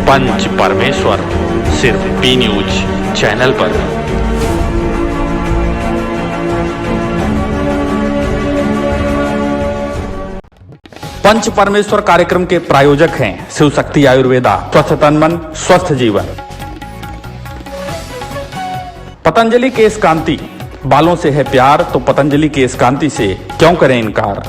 पंच परमेश्वर सिर्फ P news channel पर। पंच परमेश्वर कार्यक्रम के प्रायोजक हैं शिव शक्ति आयुर्वेदा, स्वस्थ तन मन स्वस्थ जीवन। पतंजलि केश कांति, बालों से है प्यार तो पतंजलि केश कांति से क्यों करें इनकार।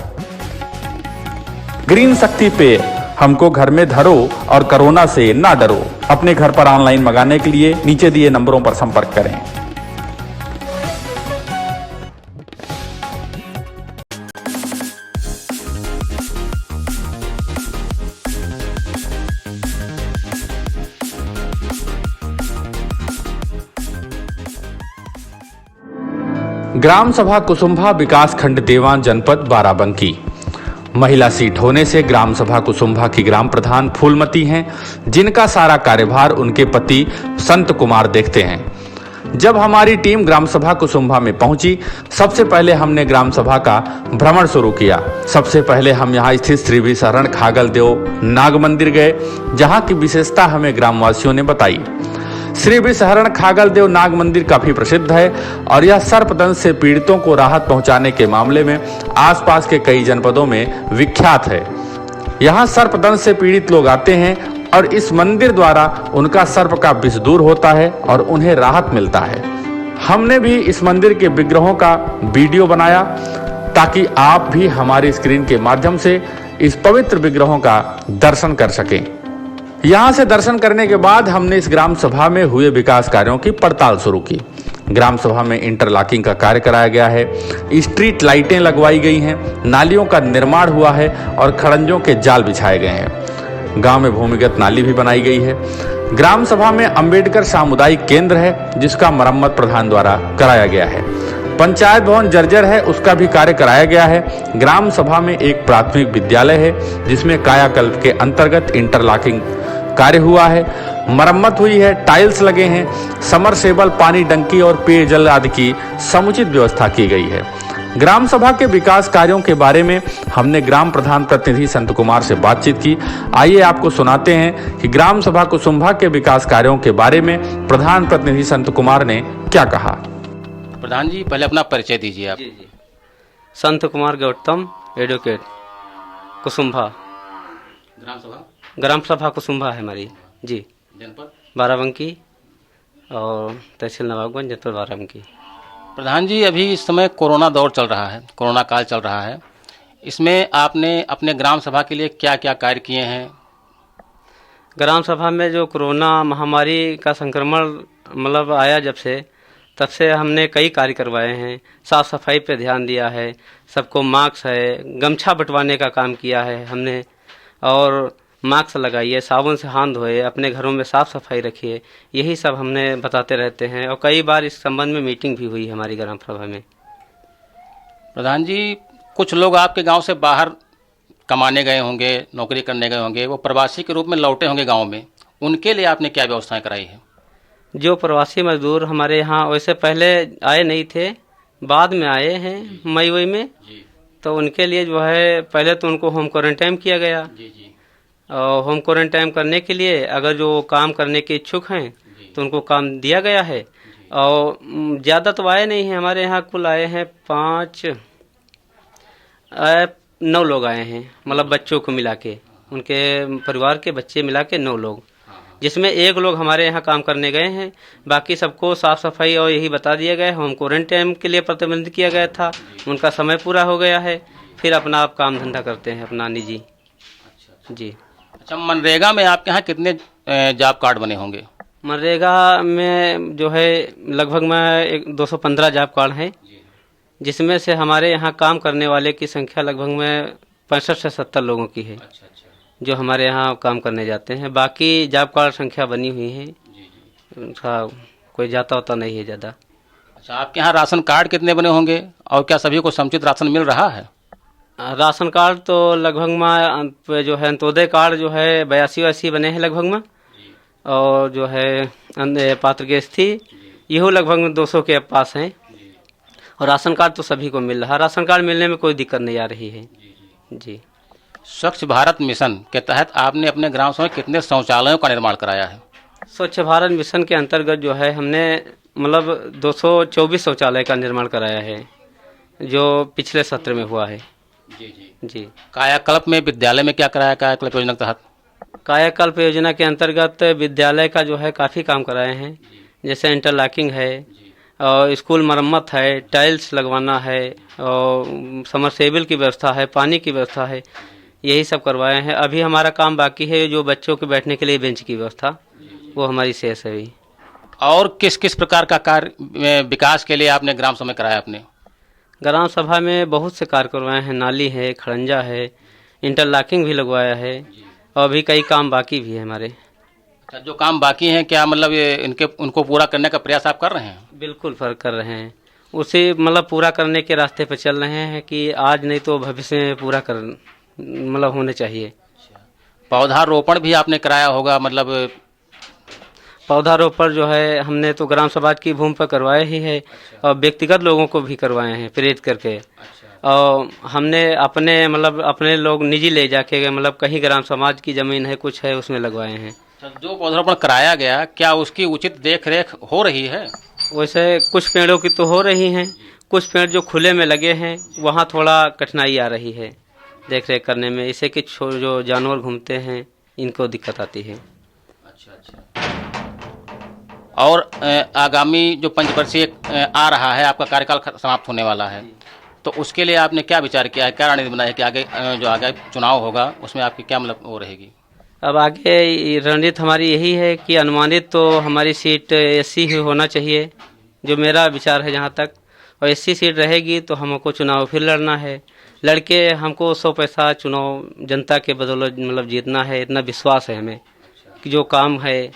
ग्रीन शक्ति पे हमको घर में धरो और कोरोना से ना डरो। अपने घर पर ऑनलाइन मंगाने के लिए नीचे दिए नंबरों पर संपर्क करें। ग्राम सभा कुसुम्भा विकास खंड देवान जनपद बाराबंकी। महिला सीट होने से ग्राम सभा कुसुम्भा की ग्राम प्रधान फूलमती हैं, जिनका सारा कार्यभार उनके पति संत कुमार देखते हैं। जब हमारी टीम ग्राम सभा कुसुम्भा में पहुंची, सबसे पहले हमने ग्राम सभा का भ्रमण शुरू किया। सबसे पहले हम यहां स्थित श्री विशरण खागल देव नाग मंदिर गए, जहां की विशेषता हमें ग्रामवासियों ने बताई। श्री विशरण खागल देव नाग मंदिर काफी प्रसिद्ध है और यह सर्पदंश से पीड़ितों को राहत पहुंचाने के मामले में आसपास के कई जनपदों में विख्यात है। यहां सर्पदंश से पीड़ित लोग आते हैं और इस मंदिर द्वारा उनका सर्प का विष दूर होता है और उन्हें राहत मिलता है। हमने भी इस मंदिर के विग्रहों का वीडियो बनाया ताकि आप भी हमारी स्क्रीन के माध्यम से इस पवित्र विग्रहों का दर्शन कर सकें। यहां से दर्शन करने के बाद हमने इस ग्राम सभा में हुए विकास कार्यों की पड़ताल शुरू की। ग्राम सभा में इंटरलॉकिंग का कार्य कराया गया है, स्ट्रीट लाइटें लगवाई गई हैं, नालियों का निर्माण हुआ है और खड़ंजों के जाल बिछाए गए हैं। गांव में भूमिगत नाली भी बनाई गई है। ग्राम सभा में अंबेडकर सामुदायिक केंद्र है, जिसका मरम्मत प्रधान द्वारा कराया गया है। पंचायत भवन जर्जर है, उसका भी कार्य कराया गया है। ग्राम सभा में एक प्राथमिक विद्यालय है, जिसमें कायाकल्प के अंतर्गत इंटरलॉकिंग कार्य हुआ है, मरम्मत हुई है, टाइल्स लगे हैं, समरसेबल, पानी डंकी और पेयजल आदि की समुचित व्यवस्था की गई है। ग्राम सभा के विकास कार्यों के बारे में हमने ग्राम प्रधान प्रतिनिधि संत कुमार से बातचीत की। आइए आपको सुनाते हैं कि ग्राम सभा कुसुम्भा के विकास कार्यों के बारे में प्रधान प्रतिनिधि संत कुमार ने क्या कहा। प्रधान जी, पहले अपना परिचय दीजिए आप। जी। संत कुमार गौतम, एडवोकेट, कुसुम्भा। ग्राम सभा कुसुम्भा है हमारी जी। जनपद बाराबंकी और तहसील नवाबगंज, जनपद बाराबंकी। प्रधान जी, अभी इस समय कोरोना दौर चल रहा है, कोरोना काल चल रहा है। इसमें आपने अपने ग्राम सभा के लिए क्या क्या कार्य किए हैं? ग्राम सभा में जो कोरोना महामारी का संक्रमण मतलब आया जब से, तब से हमने कई कार्य करवाए हैं। साफ़ सफाई पे ध्यान दिया है, सबको मास्क है, गमछा बंटवाने का काम किया है हमने, और मास्क लगाइए, साबुन से हाथ धोए, अपने घरों में साफ़ सफाई रखिए, यही सब हमने बताते रहते हैं। और कई बार इस संबंध में मीटिंग भी हुई हमारी ग्राम सभा में। प्रधान जी, कुछ लोग आपके गांव से बाहर कमाने गए होंगे, नौकरी करने गए होंगे, वो प्रवासी के रूप में लौटे होंगे गांव में, उनके लिए आपने क्या व्यवस्थाएं कराई है? जो प्रवासी मजदूर हमारे यहाँ वैसे पहले आए नहीं थे, बाद में आए हैं मई में, तो उनके लिए जो है पहले तो उनको होम क्वारंटाइन किया गया। और होम क्वारंटाइन करने के लिए अगर जो काम करने के इच्छुक हैं तो उनको काम दिया गया है। और ज़्यादा तो आए नहीं हैं, हमारे यहाँ कुल आए हैं 9 लोग आए हैं, मतलब बच्चों को मिला के, उनके परिवार के बच्चे मिला के 9 लोग, जिसमें 1 लोग हमारे यहाँ काम करने गए हैं। बाकी सबको साफ़ सफाई और यही बता दिया गया है। होम क्वारंटाइन के लिए प्रतिबंधित किया गया था, उनका समय पूरा हो गया है, फिर अपना आप काम धंधा करते हैं अपना निजी। जी। अच्छा, मनरेगा में आपके यहाँ कितने जॉब कार्ड बने होंगे? मनरेगा में जो है लगभग में 215 जॉब कार्ड हैं, जिसमें से हमारे यहाँ काम करने वाले की संख्या लगभग में 65 से 70 लोगों की है। जो हमारे यहाँ काम करने जाते हैं। बाकी जॉब कार्ड संख्या बनी हुई है, उनका कोई जाता होता नहीं है ज़्यादा। अच्छा, आपके यहाँ राशन कार्ड कितने बने होंगे और क्या सभी को समुचित राशन मिल रहा है? राशन कार्ड तो लगभग में जो है अंत्योदय कार्ड जो है 82 बने हैं लगभग में, और जो है पात्र गैस थी यही लगभग में 200 के पास हैं। और राशन कार्ड तो सभी को मिल रहा है, राशन कार्ड मिलने में कोई दिक्कत नहीं आ रही है जी। स्वच्छ भारत मिशन के तहत आपने अपने ग्राम सभा में कितने शौचालयों का निर्माण कराया है? स्वच्छ भारत मिशन के अंतर्गत जो है हमने मतलब 224 शौचालय का निर्माण कराया है, जो पिछले सत्र में हुआ है। जी जी जी। कायाकल्प में विद्यालय में क्या कराया कायाकल्प योजना के तहत? कायाकल्प योजना के अंतर्गत विद्यालय का जो है काफ़ी काम कराए हैं, जैसे इंटरलॉकिंग है और स्कूल मरम्मत है, टाइल्स लगवाना है और समरसेबल की व्यवस्था है, पानी की व्यवस्था है, यही सब करवाए हैं। अभी हमारा काम बाकी है जो बच्चों के बैठने के लिए बेंच की व्यवस्था, वो हमारी शेष है अभी। और किस किस प्रकार का कार्य विकास के लिए आपने ग्राम सभा में कराया अपने? ग्राम सभा में बहुत से कार्य करवाए हैं, नाली है, खड़ंजा है, इंटरलॉकिंग भी लगवाया है और अभी कई काम बाकी भी है हमारे। अच्छा, जो काम बाकी हैं क्या मतलब ये उनको पूरा करने का प्रयास आप कर रहे हैं? बिल्कुल फर्क कर रहे हैं, उसे मतलब पूरा करने के रास्ते पर चल रहे हैं कि आज नहीं तो भविष्य में पूरा कर मतलब होने चाहिए। पौधारोपण भी आपने कराया होगा, मतलब पौधारोपण जो है हमने तो ग्राम सभा की भूमि पर करवाया ही है और व्यक्तिगत लोगों को भी करवाए हैं प्रेरित करके। और हमने अपने मतलब अपने लोग निजी ले जाके गए, मतलब कहीं ग्राम समाज की ज़मीन है कुछ है उसमें लगवाए हैं। जो पौधारोपण कराया गया क्या उसकी उचित देख रेख हो रही है? वैसे कुछ पेड़ों की तो हो रही हैं, कुछ पेड़ जो खुले में लगे हैं वहाँ थोड़ा कठिनाई आ रही है देख रेख करने में, इससे कि जो जानवर घूमते हैं इनको दिक्कत आती है। अच्छा। और आगामी जो पंचवर्षीय आ रहा है, आपका कार्यकाल समाप्त होने वाला है, तो उसके लिए आपने क्या विचार किया है, क्या रणनीति बनाई है कि आगे जो आगे चुनाव होगा उसमें आपकी क्या मतलब वो रहेगी? अब आगे रणनीति हमारी यही है कि अनुमानित तो हमारी सीट एससी ही होना चाहिए, जो मेरा विचार है जहाँ तक, और एससी सीट रहेगी तो हमको चुनाव फिर लड़ना है। लड़के हमको 100 पैसा चुनाव जनता के बदौलत मतलब जीतना है, इतना विश्वास है हमें कि जो काम है,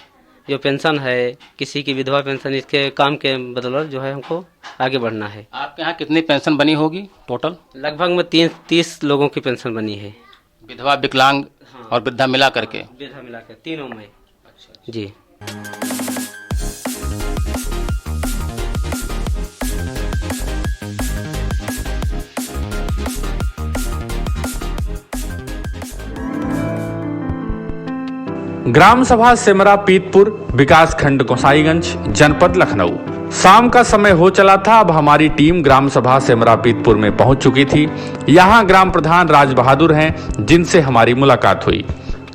जो पेंशन है, किसी की विधवा पेंशन, इसके काम के बदौलत जो है हमको आगे बढ़ना है। आपके यहाँ कितनी पेंशन बनी होगी टोटल? लगभग में 30 लोगों की पेंशन बनी है, विधवा, विकलांग और वृद्धा मिला करके? वृद्धा मिला के तीनों में। जी। ग्राम सभा सिमरा पीतपुर, विकास खंड गोसाईगंज, जनपद लखनऊ। शाम का समय हो चला था। अब हमारी टीम ग्राम सभा सिमरा पीतपुर में पहुंच चुकी थी। यहाँ ग्राम प्रधान राज बहादुर हैं, जिनसे हमारी मुलाकात हुई।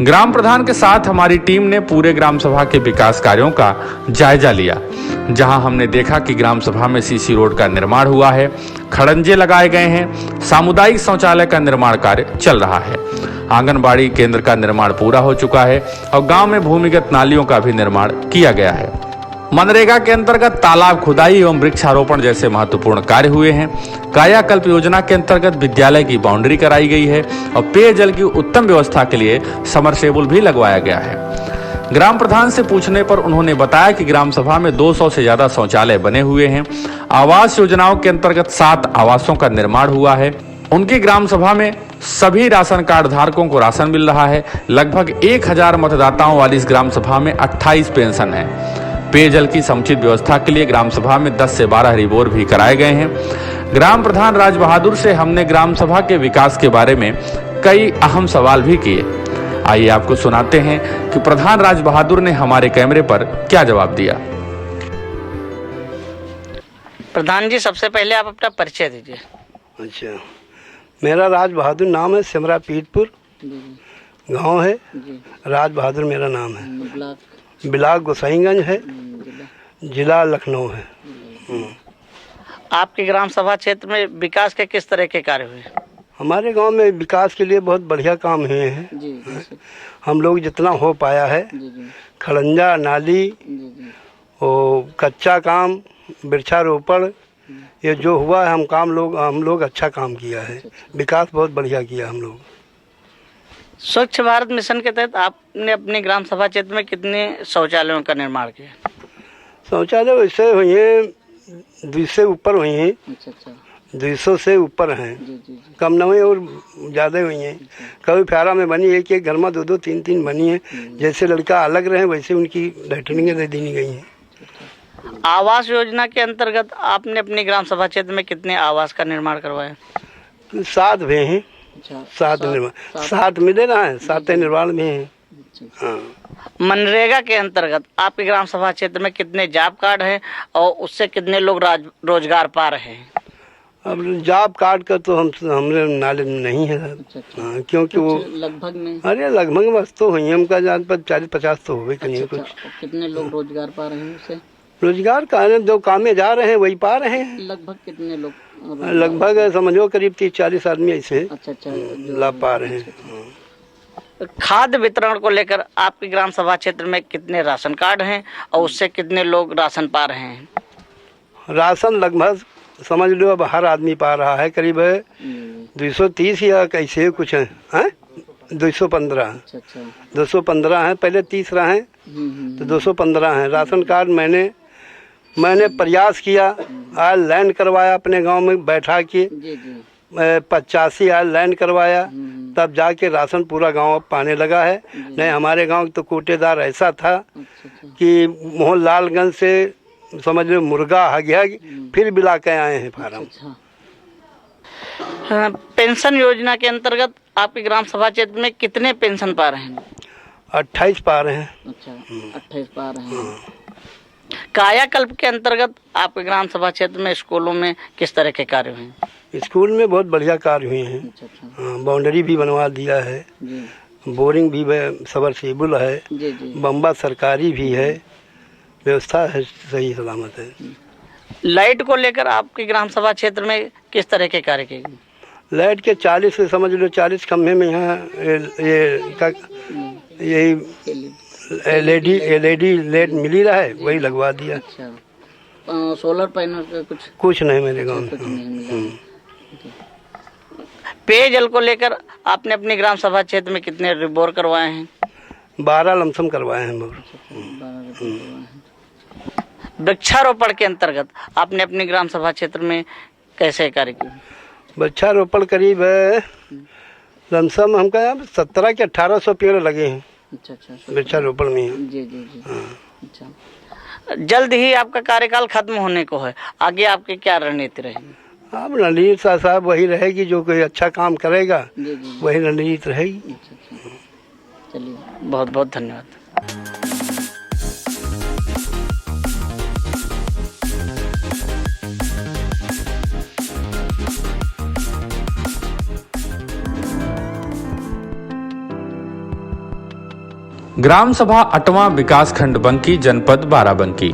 ग्राम प्रधान के साथ हमारी टीम ने पूरे ग्राम सभा के विकास कार्यों का जायजा लिया, जहां हमने देखा कि ग्राम सभा में सीसी रोड का निर्माण हुआ है, खड़ंजे लगाए गए हैं, सामुदायिक शौचालय का निर्माण कार्य चल रहा है, आंगनबाड़ी केंद्र का निर्माण पूरा हो चुका है और गांव में भूमिगत नालियों का भी निर्माण किया गया है। मनरेगा के अंतर्गत तालाब खुदाई एवं वृक्षारोपण जैसे महत्वपूर्ण कार्य हुए हैं। कायाकल्प योजना के अंतर्गत विद्यालय की बाउंड्री कराई गई है और पेयजल की उत्तम व्यवस्था के लिए समरसेबुल भी लगवाया गया है। ग्राम प्रधान से पूछने पर उन्होंने बताया कि ग्राम सभा में 200 से ज्यादा शौचालय बने हुए हैं। आवास योजनाओं के अंतर्गत 7 आवासों का निर्माण हुआ है। उनकी ग्राम सभा में सभी राशन कार्ड धारकों को राशन मिल रहा है। लगभग 1000 मतदाताओं वाली इस ग्राम सभा में 28 पेंशन है। पेयजल की समुचित व्यवस्था के लिए ग्राम सभा में 10 से 12 रिबोर भी कराए गए हैं। ग्राम प्रधान राज बहादुर से हमने ग्राम सभा के विकास के बारे में कई अहम सवाल भी किए। आइए आपको सुनाते हैं कि प्रधान राज बहादुर ने हमारे कैमरे पर क्या जवाब दिया। प्रधान जी, सबसे पहले आप अपना परिचय दीजिए। अच्छा, मेरा राज बहादुर नाम है, सिमरा पीतपुर गांव है, राज बहादुर मेरा नाम है, ब्लॉक गोसाईगंज है, जिला लखनऊ है। आपके ग्राम सभा क्षेत्र में विकास के किस तरह के कार्य हुए? हमारे गांव में विकास के लिए बहुत बढ़िया काम हुए हैं। हम लोग जितना हो पाया है, खड़ंजा, नाली और कच्चा काम, वृक्षारोपण, ये जो हुआ है हम लोग अच्छा काम किया है। विकास बहुत बढ़िया किया हम लोग। स्वच्छ भारत मिशन के तहत आपने अपने ग्राम सभा क्षेत्र में कितने शौचालयों का निर्माण किया? शौचालय वैसे हुई हैं 200 से ऊपर हुई हैं। अच्छा। 200 से ऊपर हैं, कम न हुई और ज़्यादा हुई हैं। कभी फ्यारा में बनी, एक घर में 2-2, 3-3 बनी है। जैसे लड़का अलग रहे वैसे उनकी लैट्रिनें दे दी गई हैं। आवास योजना के अंतर्गत आपने अपने ग्राम सभा क्षेत्र में कितने आवास का निर्माण करवाया? 7 भी हैं। अच्छा, 7 निर्माण 7 मिले ना है, 7 निर्माण में है। हाँ। मनरेगा के अंतर्गत आपके ग्राम सभा क्षेत्र में कितने जॉब कार्ड हैं और उससे कितने लोग रोजगार पा रहे हैं? अब जॉब कार्ड का तो हमरे नॉलेज नहीं है। हाँ, क्योंकि वो लगभग में, अरे लगभग बस तो हुई हमका जान पर 40-50 तो हो गई कहीं कुछ। कितने लोग रोजगार पा रहे हैं उससे? रोजगार का जो काम में जा रहे हैं वही पा रहे हैं। लगभग कितने लोग? लगभग समझो करीब 30-40 आदमी ऐसे लाभ पा रहे हैं। खाद्य वितरण को लेकर आपके ग्राम सभा क्षेत्र में कितने राशन कार्ड हैं और उससे कितने लोग राशन पा रहे हैं? राशन लगभग समझ लो अब हर आदमी पा रहा है, करीब 230 या कैसे कुछ है, 215। 215 है, पहले 30 रहे तो 215 है। राशन कार्ड मैंने प्रयास किया, आज लैंड करवाया अपने गांव में बैठा के 85 आज लैंड करवाया, तब जाके राशन पूरा गांव पाने लगा है। नहीं हमारे गांव तो कोटेदार ऐसा था कि मोहनलालगंज से समझ लो मुर्गा आ गया, फिर बिला के आए हैं फार्म। पेंशन योजना के अंतर्गत आपके ग्राम सभा क्षेत्र में कितने पेंशन पा रहे हैं? 28 पा रहे हैं। अच्छा, 28 पा रहे हैं। कायाकल्प के अंतर्गत आपके ग्राम सभा क्षेत्र में स्कूलों में किस तरह के कार्य हुए? स्कूल में बहुत बढ़िया कार्य हुए हैं। बाउंड्री भी बनवा दिया है, बोरिंग भी सबमर्सिबल है, बम्बा सरकारी भी है, व्यवस्था है सही सलामत है। लाइट को लेकर आपके ग्राम सभा क्षेत्र में किस तरह के कार्य किए? लाइट के 40 से समझ लो 40 खंभे में यहाँ यही एलईडी लाइट मिली रहा है, वही लगवा दिया। अच्छा, सोलर पैनल का कुछ नहीं मेरे गाँव में। पेयजल को लेकर आपने अपने ग्राम सभा क्षेत्र में कितने रिबोर करवाए हैं? 12 लमसम करवाए हैं। वृक्षारोपण के अंतर्गत आपने अपने ग्राम सभा क्षेत्र में कैसे कार्य किए? वृक्षारोपण करीब लमसम हमका 1700 के 1800 पेड़ लगे हैं। अच्छा, वृक्षारोपण में। जी। अच्छा, जल्द ही आपका कार्यकाल खत्म होने को है, आगे आपकी क्या रणनीति रहेगी? अब रणनीति साहब वही रहेगी, जो कोई अच्छा काम करेगा वही रणनीति रहेगी। अच्छा। चलिए, बहुत बहुत धन्यवाद। ग्राम सभा अटवा विकास खंड बंकी, जनपद बाराबंकी।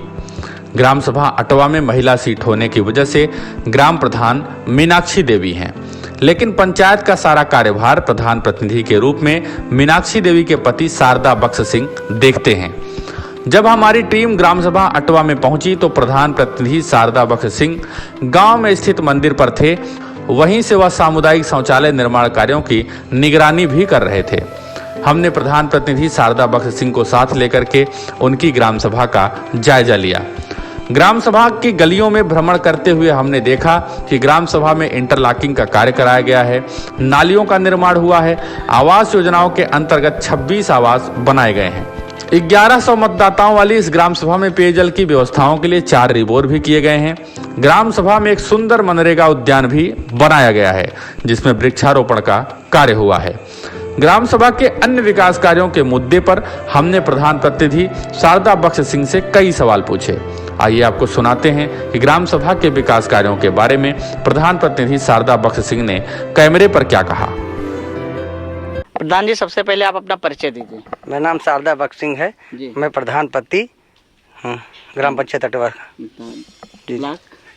ग्राम सभा अटवा में महिला सीट होने की वजह से ग्राम प्रधान मीनाक्षी देवी हैं, लेकिन पंचायत का सारा कार्यभार प्रधान प्रतिनिधि के रूप में मीनाक्षी देवी के पति शारदा बख्श सिंह देखते हैं। जब हमारी टीम ग्राम सभा अटवा में पहुंची तो प्रधान प्रतिनिधि शारदा बख्श सिंह गांव में स्थित मंदिर पर थे, वहीं से वह सामुदायिक शौचालय निर्माण कार्यों की निगरानी भी कर रहे थे। हमने प्रधान प्रतिनिधि शारदा बख्श सिंह को साथ लेकर के उनकी ग्राम सभा का जायजा लिया। ग्राम सभा की गलियों में भ्रमण करते हुए हमने देखा कि ग्राम सभा में इंटरलॉकिंग का कार्य कराया गया है, नालियों का निर्माण हुआ है, आवास योजनाओं के अंतर्गत 26 आवास बनाए गए हैं। 1100 मतदाताओं वाली इस ग्राम सभा में पेयजल की व्यवस्थाओं के लिए 4 रिबोर भी किए गए हैं। ग्राम सभा में एक सुंदर मनरेगा उद्यान भी बनाया गया है, जिसमें वृक्षारोपण का कार्य हुआ है। ग्राम सभा के अन्य विकास कार्यों के मुद्दे पर हमने प्रधान प्रतिनिधि शारदा बख्श सिंह से कई सवाल पूछे। आइए आपको सुनाते हैं कि ग्राम सभा के विकास कार्यों के बारे में प्रधान प्रतिनिधि शारदा बख्श सिंह ने कैमरे पर क्या कहा। प्रधान जी, सबसे पहले आप अपना परिचय दीजिए। मेरा नाम शारदा बख्श सिंह है, मैं प्रधान पति ग्राम पंचायत अटवा,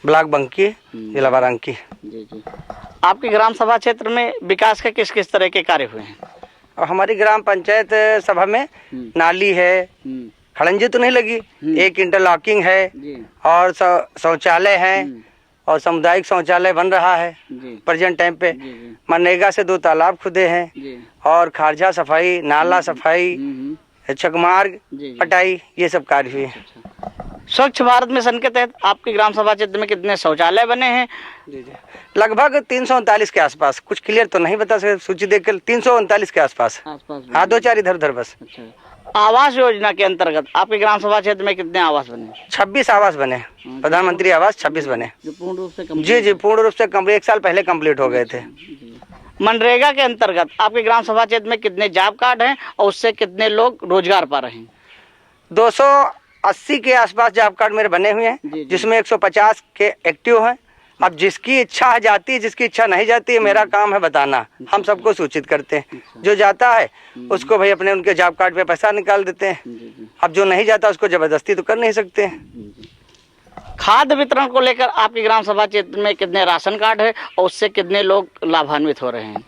ब्लॉक बंकी, जिला बाराबंकी। आपके ग्राम सभा क्षेत्र में विकास के किस किस तरह के कार्य हुए हैं? और हमारी ग्राम पंचायत सभा में नाली है, खड़ंजी तो नहीं लगी, एक इंटरलॉकिंग है और शौचालय है और सामुदायिक शौचालय बन रहा है प्रेजेंट टाइम पे। मनरेगा से 2 तालाब खुदे हैं और खारजा सफाई, नाला सफाई, चकमार्ग पटाई, ये सब कार्य हुए। स्वच्छ भारत मिशन के तहत आपके ग्राम सभा क्षेत्र में कितने शौचालय बने हैं? लगभग 339 के आसपास, कुछ क्लियर तो नहीं बता सकते, सूची देखकर 339 के आसपास। हाँ, 2-4 इधर उधर बस। आवास योजना के अंतर्गत आपके ग्राम सभा क्षेत्र में कितने आवास बने? 26 आवास बने, प्रधानमंत्री आवास 26 बने। जो पूर्ण रूप से जी, पूर्ण रूप से 1 साल पहले कंप्लीट हो गए थे। मनरेगा के अंतर्गत आपके ग्राम सभा क्षेत्र में कितने जॉब कार्ड हैं और उससे कितने लोग रोजगार पा रहे हैं? 280 के आसपास जॉब कार्ड मेरे बने हुए हैं, जिसमें 150 के एक्टिव हैं। अब जिसकी इच्छा है जाती है, जिसकी इच्छा नहीं जाती है, मेरा काम है बताना। हम सबको सूचित करते हैं, जो जाता है उसको भाई अपने उनके जॉब कार्ड पे पैसा निकाल देते हैं। अब जो नहीं जाता उसको जबरदस्ती तो कर नहीं सकते हैं। खाद्य वितरण को लेकर आपके ग्राम सभा क्षेत्र में कितने राशन कार्ड है और उससे कितने लोग लाभान्वित हो रहे हैं?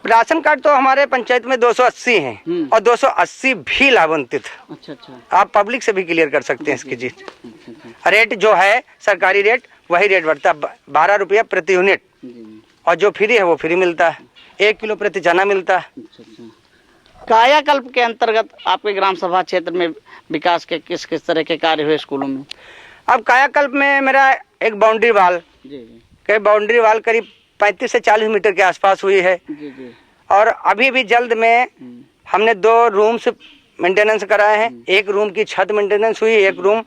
राशन कार्ड तो हमारे पंचायत में 280 हैं और 280 भी लाभान्वित। अच्छा। आप पब्लिक से भी क्लियर कर सकते हैं इसकी चीज। रेट जो है सरकारी रेट वही रेट बढ़ता है, 12 रुपया प्रति यूनिट, और जो फ्री है वो फ्री मिलता है। 1 किलो प्रति चना मिलता है। कायाकल्प के अंतर्गत आपके ग्राम सभा क्षेत्र में विकास के किस किस तरह के कार्य हुए स्कूलों में? अब कायाकल्प में मेरा एक बाउंड्री वाल करीब 35 से 40 मीटर के आसपास हुई है। और अभी भी जल्द में हमने 2 रूम्स मेंटेनेंस कराए हैं। एक रूम की छत मेंटेनेंस हुई, एक रूम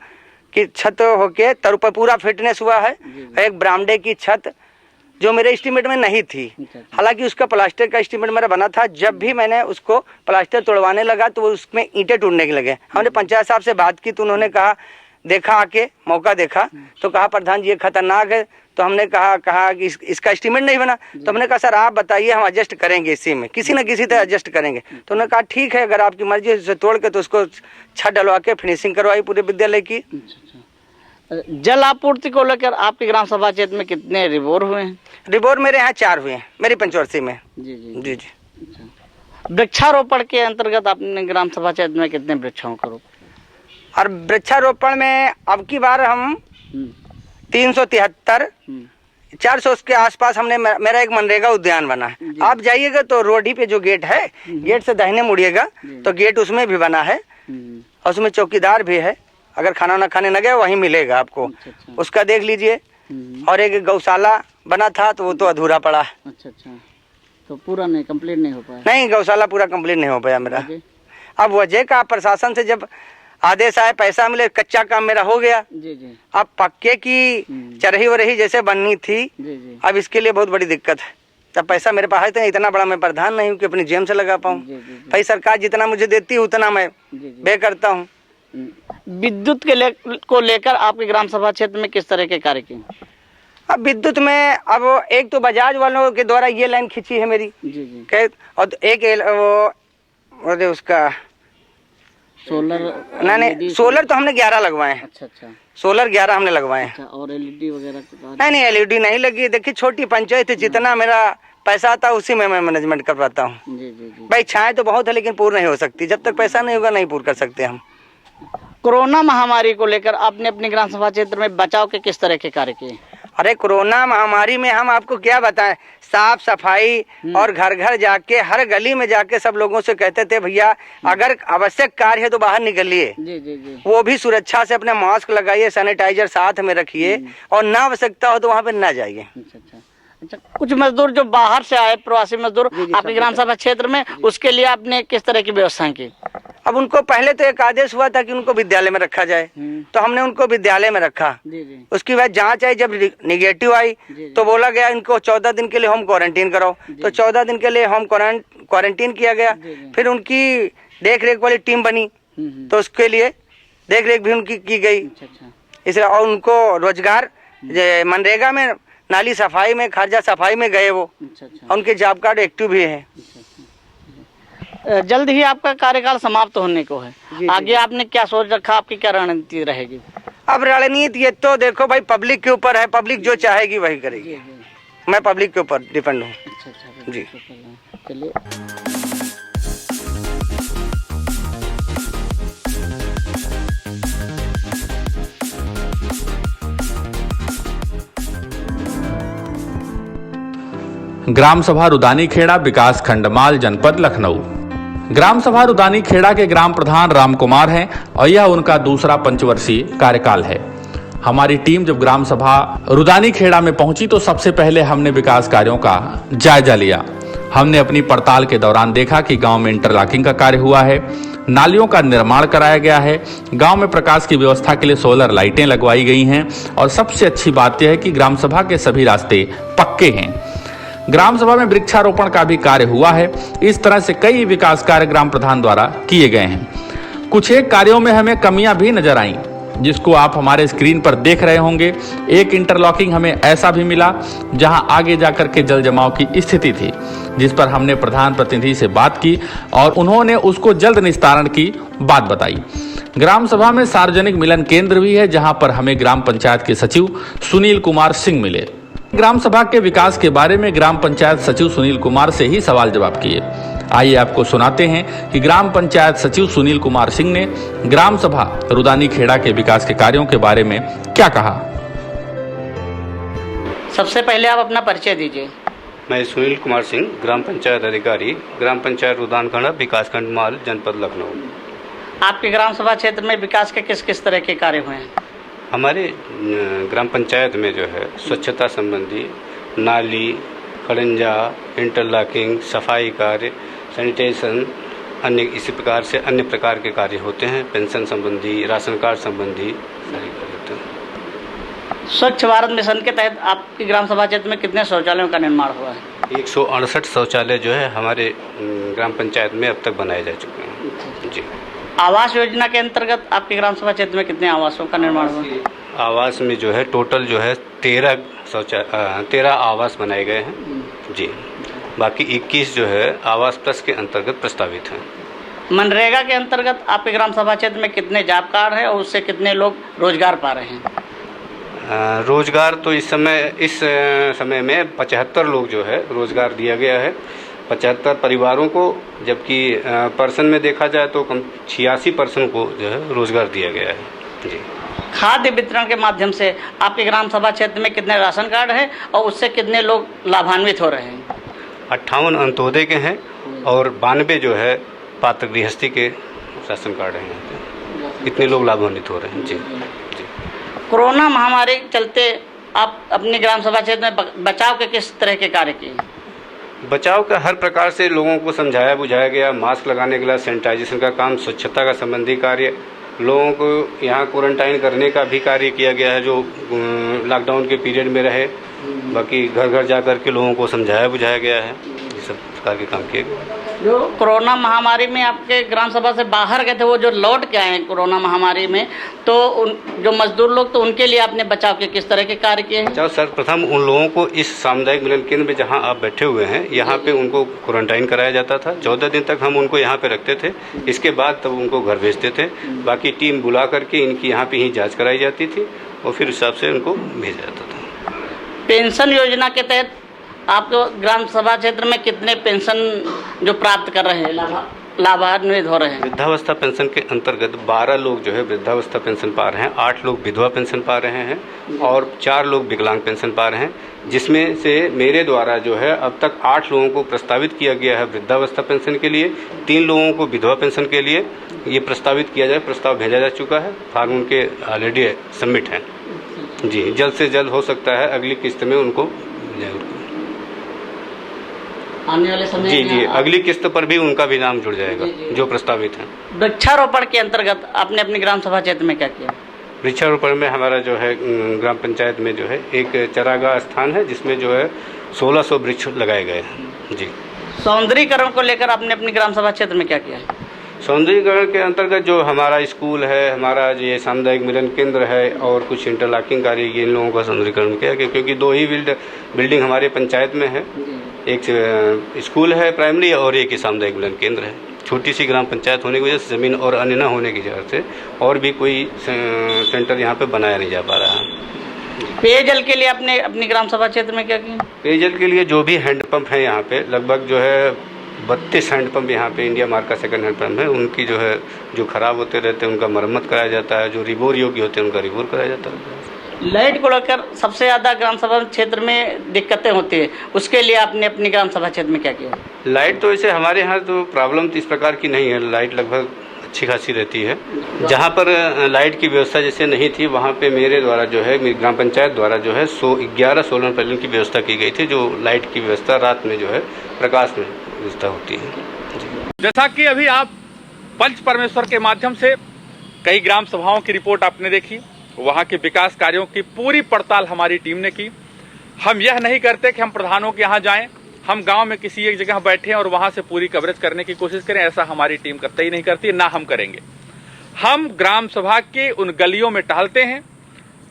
की छत होके तर पर पूरा फिटनेस हुआ है। एक बरामदे की छत जो मेरे एस्टीमेट में नहीं थी, हालांकि उसका प्लास्टर का एस्टीमेट मेरा बना था। जब भी मैंने उसको प्लास्टर तोड़वाने लगा तो उसमें ईंटें टूटने के लगे। हमने पंचायत साहब से बात की तो उन्होंने कहा, देखा आके मौका देखा तो कहा प्रधान जी ये खतरनाक है। तो हमने कहा कि इसका एस्टीमेट नहीं बना। तो हमने कहा सर आप बताइए, हम एडजस्ट करेंगे, इसी में किसी न किसी तरह एडजस्ट करेंगे। तो उन्होंने कहा ठीक है, अगर आपकी मर्जी से तोड़ के तो उसको छत डलवा के फिनिशिंग करवाई पूरे विद्यालय की। जल आपूर्ति को लेकर आपके ग्राम सभा क्षेत्र में कितने रिबोर हुए हैं? रिबोर मेरे यहाँ 4 हुए हैं, मेरी पंचवर्षी में। जी। वृक्षारोपण के अंतर्गत आपने ग्राम सभा क्षेत्र में कितने वृक्षों का रोपण? और वृक्षारोपण में अब की बार हम 373 400 के आसपास हमने, मेरा एक मनरेगा उद्यान बना है। आप जाइएगा तो रोड ही पे जो गेट है, गेट से दाहिने मुड़िएगा तो गेट उसमें भी बना है और उसमें चौकीदार भी है। अगर खाना ना खाने न गए वहीं मिलेगा आपको। उसका देख लीजिए। और एक गौशाला बना था तो वो तो अधूरा पड़ा है। अच्छा। तो पूरा नहीं कंप्लीट नहीं हो पाया? नहीं, गौशाला पूरा कंप्लीट नहीं हो पाया मेरा। अब वजह का प्रशासन से जब आदेश आए, पैसा मिले, कच्चा काम मेरा हो गया। अब पक्के की चरही वरही जैसे बननी थी, अब इसके लिए बहुत बड़ी दिक्कत है। तब पैसा मेरे पास है तो इतना बड़ा मैं प्रधान नहीं हूँ कि अपनी जेब से लगा पाऊँ। भाई सरकार जितना मुझे देती है उतना मैं बे करता हूँ। विद्युत को लेकर आपके ग्राम सभा क्षेत्र में किस तरह के कार्य किए? अब विद्युत में अब एक तो बजाज वालों के द्वारा ये लाइन खींची है मेरी। और एक वो उसका सोलर, नहीं सोलर तो हमने 11 लगवाए हैं। अच्छा। सोलर 11 हमने लगवाए हैं। और एलईडी वगैरह? नहीं, एलईडी नहीं लगी। देखिए छोटी पंचायत है, जितना मेरा पैसा आता उसी में मैं मैनेजमेंट कर पाता हूँ। भाई इच्छाएं तो बहुत है लेकिन पूर्ण नहीं हो सकती। जब तक पैसा नहीं होगा नहीं पूर्ण कर सकते हम। कोरोना महामारी को लेकर आपने अपने ग्राम सभा क्षेत्र में बचाव के किस तरह के कार्य किए? अरे कोरोना महामारी में हम आपको क्या बताएं, साफ सफाई और घर घर जाके, हर गली में जाके सब लोगों से कहते थे भैया अगर आवश्यक कार्य है तो बाहर निकलिए। वो भी सुरक्षा से अपने मास्क लगाइए, सैनिटाइजर साथ में रखिए और ना आवश्यकता हो तो वहाँ पे ना जाइए। अच्छा, कुछ मजदूर जो बाहर से आए, प्रवासी मजदूर आपके ग्राम सभा क्षेत्र में, उसके लिए आपने किस तरह की व्यवस्थाएं की? अब उनको पहले तो एक आदेश हुआ था कि उनको विद्यालय में रखा जाए, तो हमने उनको विद्यालय में रखा। उसकी बाद जांच आई, जब निगेटिव आई तो बोला गया इनको 14 दिन के लिए होम क्वारंटीन कराओ। तो 14 दिन के लिए होम क्वारंटीन किया गया। फिर उनकी देख रेख वाली टीम बनी तो उसके लिए देख रेख भी उनकी की गई। इसलिए और उनको रोजगार मनरेगा में, नाली सफाई में, खर्जा सफाई में गए वो। उनके जॉब कार्ड एक्टिव भी है। जल्द ही आपका कार्यकाल समाप्त होने को है। आगे आपने क्या सोच रखा, आपकी क्या रणनीति रहेगी? अब रणनीति ये तो देखो भाई पब्लिक के ऊपर है, पब्लिक जो चाहेगी वही करेगी। मैं पब्लिक के ऊपर डिपेंड हूँ। जी चलिए। ग्राम सभा रुदानी खेड़ा, विकास खंड माल, जनपद लखनऊ। ग्राम सभा रुदानी खेड़ा के ग्राम प्रधान राम कुमार हैं और यह उनका दूसरा पंचवर्षीय कार्यकाल है। हमारी टीम जब ग्राम सभा रुदानी खेड़ा में पहुंची तो सबसे पहले हमने विकास कार्यों का जायजा लिया। हमने अपनी पड़ताल के दौरान देखा कि गांव में इंटरलॉकिंग का कार्य हुआ है, नालियों का निर्माण कराया गया है, गांव में प्रकाश की व्यवस्था के लिए सोलर लाइटें लगवाई गई हैं और सबसे अच्छी बात यह है कि ग्राम सभा के सभी रास्ते पक्के हैं। ग्राम सभा में वृक्षारोपण का भी कार्य हुआ है। इस तरह से कई विकास कार्य ग्राम प्रधान द्वारा किए गए हैं। कुछ एक कार्यों में हमें कमियां भी नजर आईं, जिसको आप हमारे स्क्रीन पर देख रहे होंगे। एक इंटरलॉकिंग हमें ऐसा भी मिला जहां आगे जाकर के जल जमाव की स्थिति थी, जिस पर हमने प्रधान प्रतिनिधि से बात की और उन्होंने उसको जल्द निस्तारण की बात बताई। ग्राम सभा में सार्वजनिक मिलन केंद्र भी है, जहां पर हमें ग्राम पंचायत के सचिव सुनील कुमार सिंह मिले। ग्राम सभा के विकास के बारे में ग्राम पंचायत सचिव सुनील कुमार से ही सवाल जवाब किए। आइए आपको सुनाते हैं कि ग्राम पंचायत सचिव सुनील कुमार सिंह ने ग्राम सभा रुदानी खेड़ा के विकास के कार्यों के बारे में क्या कहा। सबसे पहले आप अपना परिचय दीजिए। मैं सुनील कुमार सिंह, ग्राम पंचायत अधिकारी, ग्राम पंचायत रुदानखेड़ा, विकासखंड माल, जनपद लखनऊ। आपके ग्राम सभा क्षेत्र में विकास के किस किस तरह के कार्य हुए हैं? हमारे ग्राम पंचायत में जो है स्वच्छता संबंधी, नाली, खड़ंजा, इंटरलॉकिंग, सफाई कार्य, सैनिटेशन, अन्य इसी प्रकार से अन्य प्रकार के कार्य होते हैं। पेंशन संबंधी, राशन कार्ड संबंधी सारे कार्य होते हैं। स्वच्छ भारत मिशन के तहत आपकी ग्राम सभा क्षेत्र में कितने शौचालयों का निर्माण हुआ है? 168 शौचालय जो है हमारे ग्राम पंचायत में अब तक बनाए जा चुके हैं। जी। आवास योजना के अंतर्गत आपके ग्राम सभा क्षेत्र में कितने आवासों का निर्माण हुआ? आवास में जो है टोटल जो है 13 आवास बनाए गए हैं। जी। बाकी 21 जो है आवास प्लस के अंतर्गत प्रस्तावित हैं। मनरेगा के अंतर्गत आपके ग्राम सभा क्षेत्र में कितने जॉब कार्ड हैं और उससे कितने लोग रोजगार पा रहे हैं? रोजगार तो इस समय में 75 लोग जो है रोजगार दिया गया है, 75 परिवारों को, जबकि पर्सन में देखा जाए तो कम 86% को जो है रोजगार दिया गया है। जी। खाद्य वितरण के माध्यम से आपके ग्राम सभा क्षेत्र में कितने राशन कार्ड हैं और उससे कितने लोग लाभान्वित हो रहे हैं? 58 अंत्योदय के हैं और 92 जो है पात्र गृहस्थी के राशन कार्ड हैं। यहाँ पे इतने लोग लाभान्वित हो रहे हैं। जी। कोरोना महामारी के चलते आप अपने ग्राम सभा क्षेत्र में बचाव के किस तरह के कार्य किए? बचाव का हर प्रकार से लोगों को समझाया बुझाया गया। मास्क लगाने के लिए सैनिटाइजेशन का काम, स्वच्छता का संबंधी कार्य, लोगों को यहाँ क्वारंटाइन करने का भी कार्य किया गया है जो लॉकडाउन के पीरियड में रहे। बाकी घर घर जा कर के लोगों को समझाया बुझाया गया है। ये सब प्रकार के काम किए गए। जो कोरोना महामारी में आपके ग्राम सभा से बाहर गए थे, वो जो लौट के आए हैं कोरोना महामारी में, तो जो मजदूर लोग, तो उनके लिए आपने बचाव के किस तरह के कार्य किए हैं? सर्वप्रथम उन लोगों को इस सामुदायिक मिलन केंद्र में जहां आप बैठे हुए हैं, यहाँ पे उनको क्वारंटाइन कराया जाता था। 14 दिन तक हम उनको यहाँ पे रखते थे। इसके बाद तब उनको घर भेजते थे। बाकी टीम बुला करके इनकी यहाँ पे ही जाँच कराई जाती थी और फिर उस हिसाब से उनको भेजा जाता था। पेंशन योजना के तहत आपको ग्राम सभा क्षेत्र में कितने पेंशन जो प्राप्त कर रहे हैं, लाभान्वित हो रहे हैं? वृद्धावस्था पेंशन के अंतर्गत 12 लोग जो है वृद्धावस्था पेंशन पा रहे हैं, 8 लोग विधवा पेंशन पा रहे हैं और 4 लोग विकलांग पेंशन पा रहे हैं। जिसमें से मेरे द्वारा जो है अब तक 8 लोगों को प्रस्तावित किया गया है वृद्धावस्था पेंशन के लिए, 3 लोगों को विधवा पेंशन के लिए ये प्रस्तावित किया जाए। प्रस्ताव भेजा जा चुका है, फार्म उनके ऑलरेडी सबमिट हैं। जी, जल्द से जल्द हो सकता है अगली किस्त में उनको आने वाले समय जी अगली किस्त पर भी उनका भी नाम जुड़ जाएगा जो प्रस्तावित है। वृक्षारोपण के अंतर्गत आपने अपने ग्राम सभा क्षेत्र में क्या किया? वृक्षारोपण में हमारा जो है ग्राम पंचायत में जो है एक चारागाह स्थान है जिसमें जो है 1600 वृक्ष लगाए गए हैं। जी। सौंदर्यीकरण को लेकर आपने अपनी ग्राम सभा क्षेत्र में क्या किया है? सौंदर्यीकरण के अंतर्गत जो हमारा स्कूल है, हमारा जो ये सामुदायिक मिलन केंद्र है और कुछ इंटरलॉकिंग कार्य, ये इन लोगों का सौंदर्यीकरण किया गया क्योंकि 2 ही बिल्डिंग हमारे पंचायत में है। एक स्कूल है प्राइमरी और एक सामुदायिक मिलन केंद्र है। छोटी सी ग्राम पंचायत होने की वजह से ज़मीन और अन्य न होने की वजह से और भी कोई सेंटर यहाँ पे बनाया नहीं जा पा रहा है। पेयजल के लिए आपने अपनी ग्राम सभा क्षेत्र में क्या किया? पेयजल के लिए जो भी हैंडपम्प है यहाँ पे लगभग जो है 32 हैंडपम्प यहाँ पे इंडिया मार्क का सेकंड हैंडपम्प है। उनकी जो है जो खराब होते रहते हैं उनका मरम्मत कराया जाता है, जो रिबोर योग्य होते हैं उनका रिबोर कराया जाता है। लाइट को लेकर सबसे ज़्यादा ग्राम सभा क्षेत्र में दिक्कतें होती है, उसके लिए आपने अपनी ग्राम सभा क्षेत्र में क्या किया? लाइट तो ऐसे हमारे यहाँ तो प्रॉब्लम तो इस प्रकार की नहीं है, लाइट लगभग अच्छी खासी रहती है। जहाँ पर लाइट की व्यवस्था जैसे नहीं थी वहाँ पे मेरे द्वारा जो है मेरी ग्राम पंचायत द्वारा जो है 11 सोलर पैनल की व्यवस्था की गई थी, जो लाइट की व्यवस्था रात में जो है प्रकाश में व्यवस्था होती है। जैसा कि अभी आप पंच परमेश्वर के माध्यम से कई ग्राम सभाओं की रिपोर्ट आपने देखी, वहां के विकास कार्यों की पूरी पड़ताल हमारी टीम ने की। हम यह नहीं करते कि हम प्रधानों के यहाँ जाएं, हम गांव में किसी एक जगह बैठे और वहां से पूरी कवरेज करने की कोशिश करें। ऐसा हमारी टीम करते ही नहीं करती, ना हम करेंगे। हम ग्राम सभा के उन गलियों में टहलते हैं,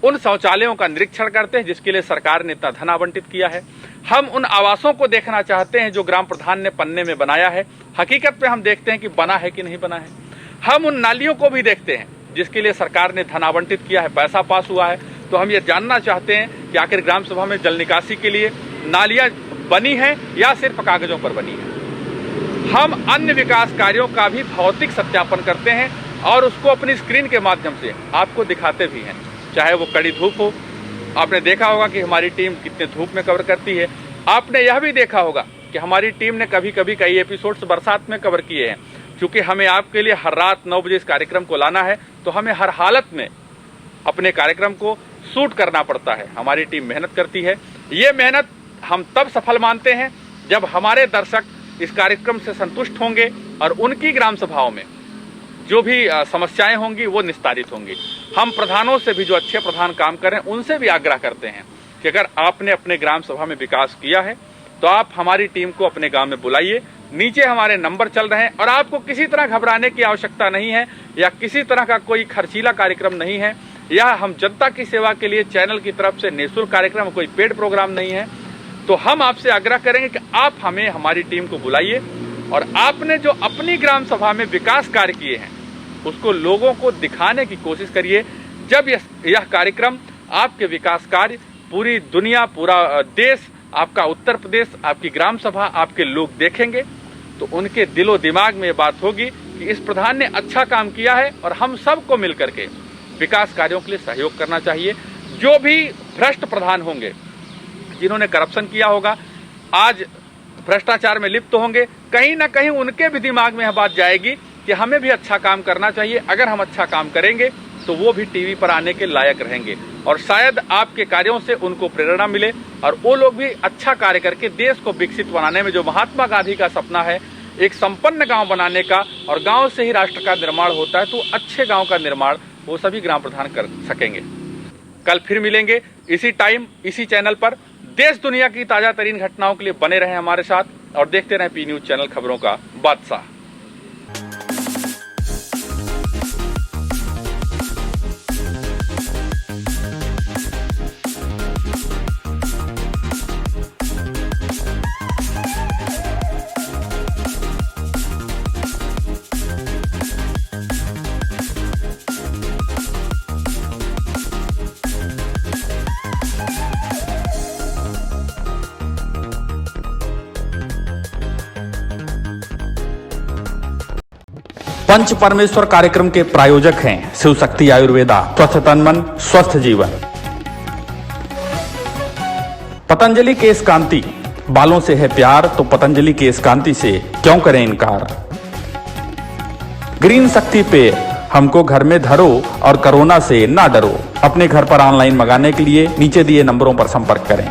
उन शौचालयों का निरीक्षण करते हैं जिसके लिए सरकार ने इतना धन आवंटित किया है। हम उन आवासों को देखना चाहते हैं जो ग्राम प्रधान ने पन्ने में बनाया है, हकीकत में हम देखते हैं कि बना है कि नहीं बना है। हम उन नालियों को भी देखते हैं जिसके लिए सरकार ने धन आवंटित किया है, पैसा पास हुआ है। तो हम ये जानना चाहते हैं कि आखिर ग्राम सभा में जल निकासी के लिए नालियां बनी है या सिर्फ कागजों पर बनी है। हम अन्य विकास कार्यों का भी भौतिक सत्यापन करते हैं और उसको अपनी स्क्रीन के माध्यम से आपको दिखाते भी हैं, चाहे वो कड़ी धूप हो। आपने देखा होगा कि हमारी टीम कितने धूप में कवर करती है। आपने यह भी देखा होगा कि हमारी टीम ने कभी कभी कई एपिसोड्स बरसात में कवर किए हैं। क्योंकि हमें आपके लिए हर रात 9 बजे इस कार्यक्रम को लाना है, तो हमें हर हालत में अपने कार्यक्रम को शूट करना पड़ता है। हमारी टीम मेहनत करती है। ये मेहनत हम तब सफल मानते हैं जब हमारे दर्शक इस कार्यक्रम से संतुष्ट होंगे और उनकी ग्राम सभाओं में जो भी समस्याएं होंगी वो निस्तारित होंगी। हम प्रधानों से भी, जो अच्छे प्रधान काम करें, उनसे भी आग्रह करते हैं कि अगर आपने अपने ग्राम सभा में विकास किया है तो आप हमारी टीम को अपने गांव में बुलाइए। नीचे हमारे नंबर चल रहे हैं और आपको किसी तरह घबराने की आवश्यकता नहीं है या किसी तरह का कोई खर्चीला कार्यक्रम नहीं है। यह हम जनता की सेवा के लिए चैनल की तरफ से निःशुल्क कार्यक्रम, कोई पेड प्रोग्राम नहीं है। तो हम आपसे आग्रह करेंगे कि आप हमें, हमारी टीम को बुलाइए और आपने जो अपनी ग्राम सभा में विकास कार्य किए हैं उसको लोगों को दिखाने की कोशिश करिए। जब यह कार्यक्रम, आपके विकास कार्य पूरी दुनिया, पूरा देश, आपका उत्तर प्रदेश, आपकी ग्राम सभा, आपके लोग देखेंगे तो उनके दिलो दिमाग में ये बात होगी कि इस प्रधान ने अच्छा काम किया है और हम सबको मिलकर के विकास कार्यों के लिए सहयोग करना चाहिए। जो भी भ्रष्ट प्रधान होंगे, जिन्होंने करप्शन किया होगा, आज भ्रष्टाचार में लिप्त होंगे, कहीं ना कहीं उनके भी दिमाग में यह बात जाएगी कि हमें भी अच्छा काम करना चाहिए। अगर हम अच्छा काम करेंगे तो वो भी टीवी पर आने के लायक रहेंगे और शायद आपके कार्यों से उनको प्रेरणा मिले और वो लोग भी अच्छा कार्य करके देश को विकसित बनाने में, जो महात्मा गांधी का सपना है एक संपन्न गांव बनाने का, और गांव से ही राष्ट्र का निर्माण होता है, तो अच्छे गांव का निर्माण वो सभी ग्राम प्रधान कर सकेंगे। कल फिर मिलेंगे इसी टाइम, इसी चैनल पर। देश दुनिया की ताजा तरीन घटनाओं के लिए बने रहें हमारे साथ और देखते रहें पी न्यूज चैनल, खबरों का बादशाह। पंच परमेश्वर कार्यक्रम के प्रायोजक हैं शिव शक्ति आयुर्वेदा, स्वस्थ तन मन स्वस्थ जीवन। पतंजलि केश कांति, बालों से है प्यार तो पतंजलि केश कांति से क्यों करें इनकार। ग्रीन शक्ति पे हमको घर में धरो और कोरोना से ना डरो। अपने घर पर ऑनलाइन मंगाने के लिए नीचे दिए नंबरों पर संपर्क करें।